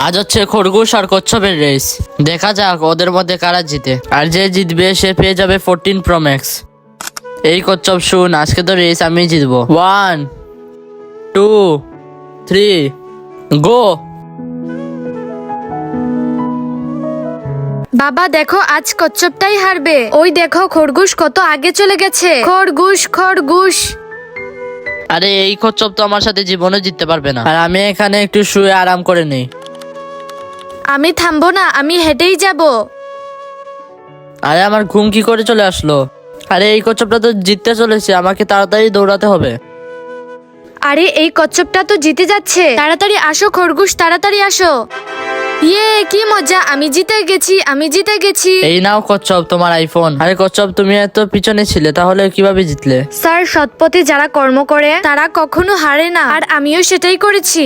আজ হচ্ছে খরগোশ আর কচ্ছপের রেস। দেখা যাক ওদের মধ্যে কারা জিতে। আর যে জিতবে সে পেয়ে যাবে 14 Pro Max। এই কচ্ছপ শুন, আজকে তো রেস আমি জিতবো। 1 2 3 গো। বাবা দেখো, আজ কচ্ছপটাই হারবে। ওই দেখো খরগোশ কত আগে চলে গেছে। খরগোশ খরগোশ। আরে এই কচ্ছপ তো আমার সাথে জীবনে জিততে পারবে না। আর আমি এখানে একটু শুয়ে আরাম করে নেই। আমি থামবো না, আমি হেঁটেই যাব। আরে আমার ঘুম কি করে চলে আসলো? আরে এই কচ্ছপটা তো জিততে চলেছে, আমাকে তাড়াতাড়ি দৌড়াতে হবে। আরে এই কচ্ছপটা তো জিতে যাচ্ছে। তাড়াতাড়ি আসো খরগোশ, তাড়াতাড়ি আসো। ইয়ে, কি মজা, আমি জিতে গেছি, আমি জিতে গেছি। এই নাও কচ্ছপ তোমার আইফোন। আরে কচ্ছপ, তুমি এত পিছনে ছিলে, তাহলে কিভাবে জিতলে? স্যার, সৎপথে যারা কর্ম করে তারা কখনো হারে না, আর আমিও সেটাই করেছি।